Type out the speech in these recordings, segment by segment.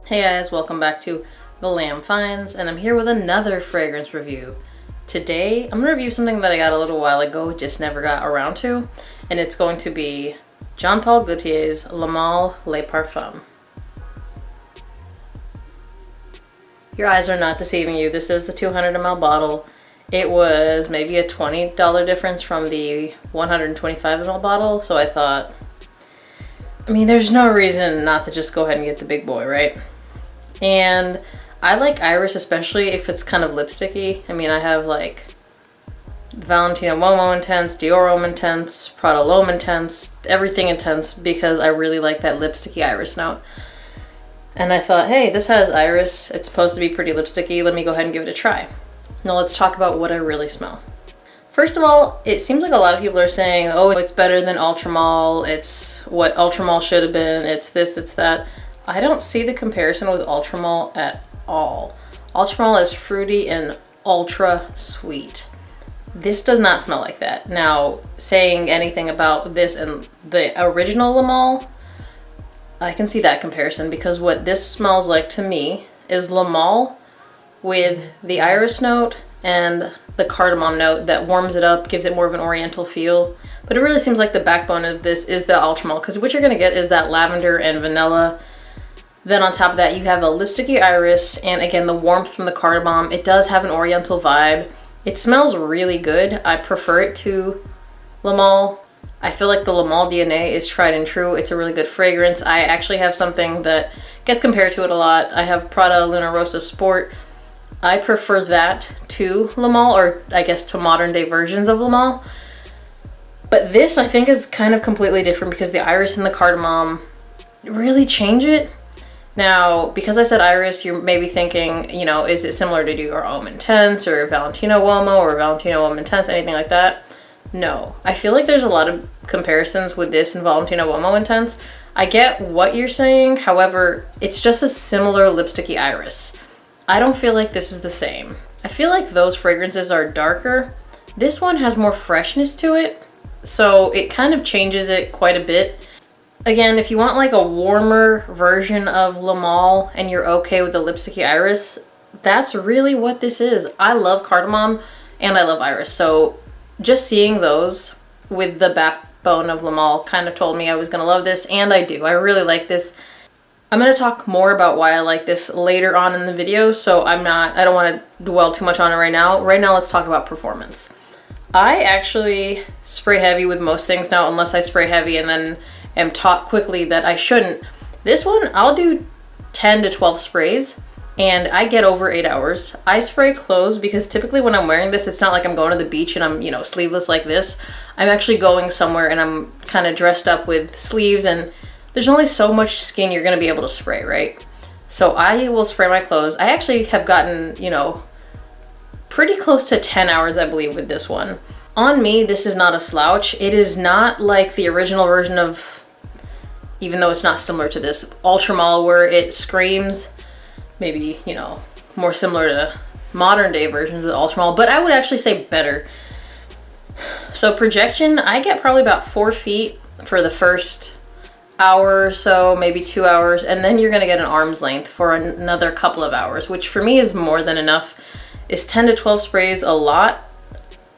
Hey guys, welcome back to Glam Finds, and I'm here with another fragrance review. Today, I'm gonna review something that I got a little while ago, just never got around to, and it's going to be Jean Paul Gaultier's Le Male Le Parfum. Your eyes are not deceiving you. This is the 200 ml bottle. It was maybe a $20 difference from the 125 ml bottle, so I thought, there's no reason not to just go ahead and get the big boy, right? And I like Iris, especially if it's kind of lipsticky. I have like Valentino Uomo Intense, Dior Homme Intense, Prada L'Homme Intense, everything intense, because I really like that lipsticky Iris note. And I thought, hey, this has Iris. It's supposed to be pretty lipsticky. Let me go ahead and give it a try. Now let's talk about what I really smell. First of all, it seems like a lot of people are saying, oh, it's better than Ultramall. It's what Ultramall should have been. It's this, it's that. I don't see the comparison with Ultramall at all. Ultramall is fruity and ultra sweet. This does not smell like that. Now, saying anything about this and the original Le Male, I can see that comparison, because what this smells like to me is Le Male with the iris note and the cardamom note that warms it up, gives it more of an oriental feel. But it really seems like the backbone of this is the Ultramall, because what you're gonna get is that lavender and vanilla. Then on top of that, you have a lipsticky iris, and again, the warmth from the cardamom. It does have an oriental vibe. It smells really good. I prefer it to Le Male. I feel like the Le Male DNA is tried and true. It's a really good fragrance. I actually have something that gets compared to it a lot. I have Prada Luna Rossa Sport. I prefer that to Le Male, or I guess to modern day versions of Le Male. But this, I think, is kind of completely different, because the iris and the cardamom really change it. Now, because I said iris, you're maybe thinking, is it similar to Dior Homme Intense or Valentino Uomo or Valentino Homme Intense, anything like that? No. I feel like there's a lot of comparisons with this and Valentino Uomo Intense. I get what you're saying, however, it's just a similar lipsticky iris. I don't feel like this is the same. I feel like those fragrances are darker. This one has more freshness to it, so it kind of changes it quite a bit. Again, if you want like a warmer version of Le Male and you're okay with the lipsticky iris, that's really what this is. I love cardamom and I love iris, so just seeing those with the backbone of Le Male kind of told me I was gonna love this, and I do. I really like this. I'm gonna talk more about why I like this later on in the video, so I don't want to dwell too much on it right now. Right now, let's talk about performance. I actually spray heavy with most things now, unless I spray heavy and then am taught quickly that I shouldn't. This one, I'll do 10 to 12 sprays and I get over 8 hours. I spray clothes because typically when I'm wearing this, it's not like I'm going to the beach and I'm, sleeveless like this. I'm actually going somewhere and I'm kind of dressed up with sleeves, and there's only so much skin you're gonna be able to spray, right? So I will spray my clothes. I actually have gotten, pretty close to 10 hours, I believe, with this one. On me, this is not a slouch. It is not like the original version of, even though it's not similar to this, Ultramall, where it screams, maybe, more similar to modern day versions of Ultramall, but I would actually say better. So projection, I get probably about 4 feet for the first hour or so, maybe 2 hours, and then you're gonna get an arm's length for another couple of hours, which for me is more than enough. Is 10 to 12 sprays a lot?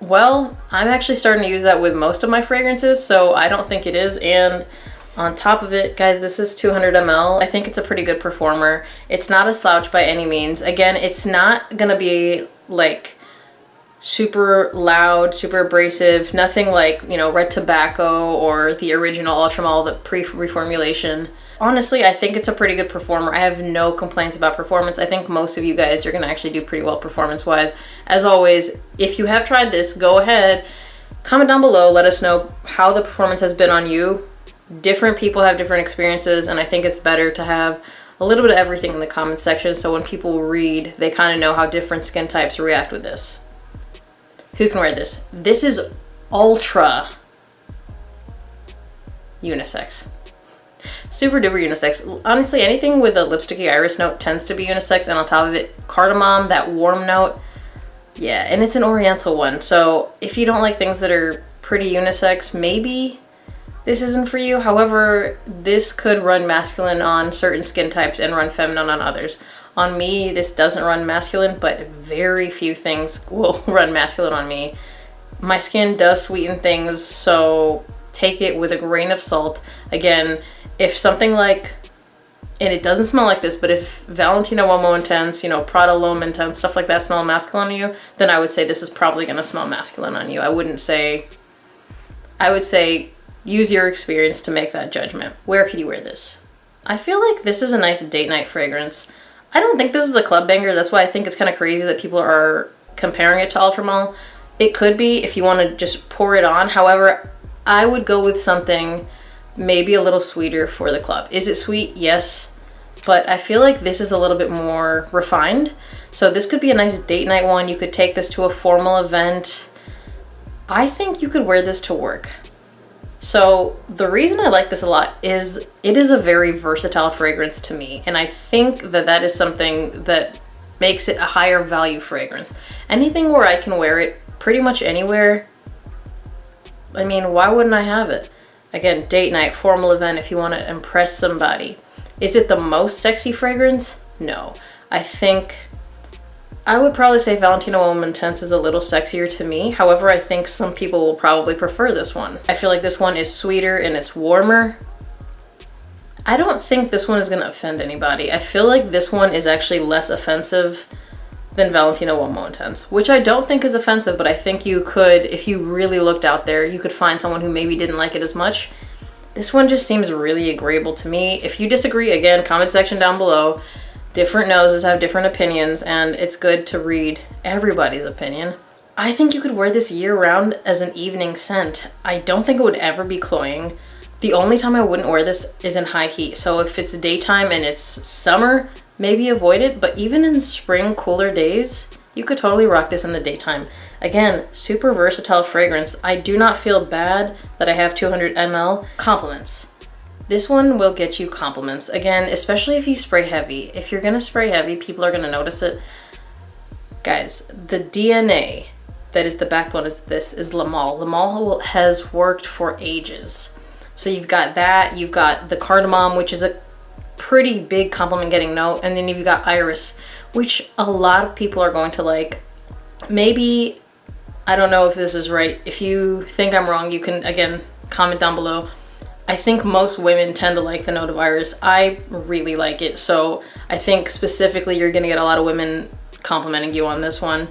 Well, I'm actually starting to use that with most of my fragrances, so I don't think it is. And on top of it, guys, this is 200 ml. I think it's a pretty good performer. It's not a slouch by any means. Again, it's not gonna be like super loud, super abrasive, nothing like, Red Tobacco or the original Ultramall, the pre-reformulation. Honestly, I think it's a pretty good performer. I have no complaints about performance. I think most of you guys are gonna actually do pretty well performance-wise. As always, if you have tried this, go ahead, comment down below, let us know how the performance has been on you. Different people have different experiences, and I think it's better to have a little bit of everything in the comment section, so when people read, they kind of know how different skin types react with this. Who can wear this? This is ultra unisex. Super duper unisex. Honestly, anything with a lipsticky iris note tends to be unisex, and on top of it, cardamom, that warm note. Yeah, and it's an oriental one, so if you don't like things that are pretty unisex, maybe this isn't for you. However, this could run masculine on certain skin types and run feminine on others. On me, this doesn't run masculine, but very few things will run masculine on me. My skin does sweeten things, so take it with a grain of salt. Again, if something like, and it doesn't smell like this, but if Valentino Uomo Intense, you know, Prada L'Homme Intense, stuff like that smell masculine on you, then I would say this is probably going to smell masculine on you. I would say use your experience to make that judgment. Where could you wear this? I feel like this is a nice date night fragrance. I don't think this is a club banger. That's why I think it's kind of crazy that people are comparing it to Ultramall. It could be if you want to just pour it on. However, I would go with something maybe a little sweeter for the club. Is it sweet? Yes. But I feel like this is a little bit more refined. So this could be a nice date night one. You could take this to a formal event. I think you could wear this to work. So the reason I like this a lot is it is a very versatile fragrance to me. And I think that that is something that makes it a higher value fragrance. Anything where I can wear it pretty much anywhere, I mean, why wouldn't I have it? Again, date night, formal event, if you want to impress somebody. Is it the most sexy fragrance? No. I think I would probably say Valentino Uomo Intense is a little sexier to me. However, I think some people will probably prefer this one. I feel like this one is sweeter and it's warmer. I don't think this one is going to offend anybody. I feel like this one is actually less offensive than Valentino Uomo Intense, which I don't think is offensive, but I think you could, if you really looked out there, you could find someone who maybe didn't like it as much. This one just seems really agreeable to me. If you disagree, again, comment section down below. Different noses have different opinions, and it's good to read everybody's opinion. I think you could wear this year-round as an evening scent. I don't think it would ever be cloying. The only time I wouldn't wear this is in high heat. So if it's daytime and it's summer, maybe avoid it, but even in spring, cooler days, you could totally rock this in the daytime. Again, super versatile fragrance. I do not feel bad that I have 200 ml. Compliments. This one will get you compliments. Again, especially if you spray heavy. If you're gonna spray heavy, people are gonna notice it. Guys, the DNA that is the backbone of this is Le Male. Le Male has worked for ages. So you've got that, you've got the cardamom, which is a pretty big compliment getting note, and then you've got iris, which a lot of people are going to like. Maybe, I don't know if this is right. If you think I'm wrong, you can, again, comment down below. I think most women tend to like the note of iris. I really like it, so I think specifically you're gonna get a lot of women complimenting you on this one.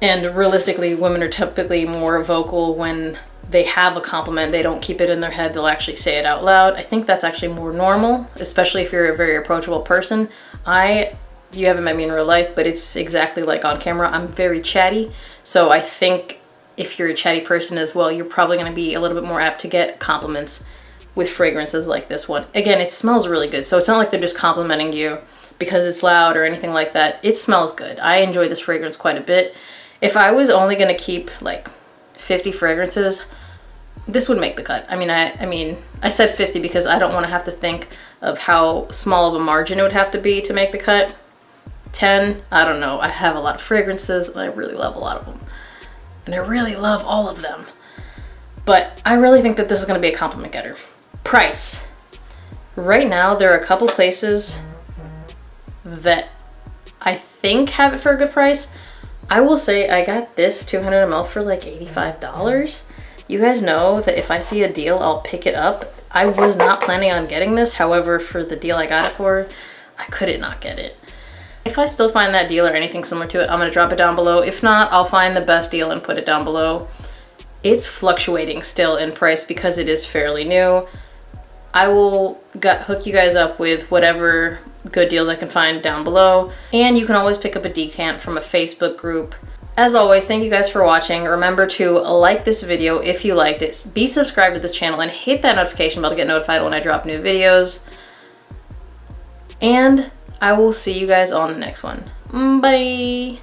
And realistically, women are typically more vocal when they have a compliment. They don't keep it in their head, they'll actually say it out loud. I think that's actually more normal, especially if you're a very approachable person. You haven't met me in real life, but it's exactly like on camera. I'm very chatty, so I think if you're a chatty person as well, you're probably gonna be a little bit more apt to get compliments with fragrances like this one. Again, it smells really good, so it's not like they're just complimenting you because it's loud or anything like that. It smells good. I enjoy this fragrance quite a bit. If I was only gonna keep like 50 fragrances, this would make the cut. I mean, I said 50 because I don't want to have to think of how small of a margin it would have to be to make the cut. 10, I don't know. I have a lot of fragrances and I really love a lot of them. And I really love all of them. But I really think that this is going to be a compliment getter. Price. Right now, there are a couple places that I think have it for a good price. I will say I got this 200 ml for like $85. You guys know that if I see a deal, I'll pick it up. I was not planning on getting this. However, for the deal I got it for, I couldn't not get it. If I still find that deal or anything similar to it, I'm gonna drop it down below. If not, I'll find the best deal and put it down below. It's fluctuating still in price because it is fairly new. I will hook you guys up with whatever good deals I can find down below. And you can always pick up a decant from a Facebook group. As always, thank you guys for watching. Remember to like this video if you liked it. Be subscribed to this channel and hit that notification bell to get notified when I drop new videos. And I will see you guys on the next one. Bye!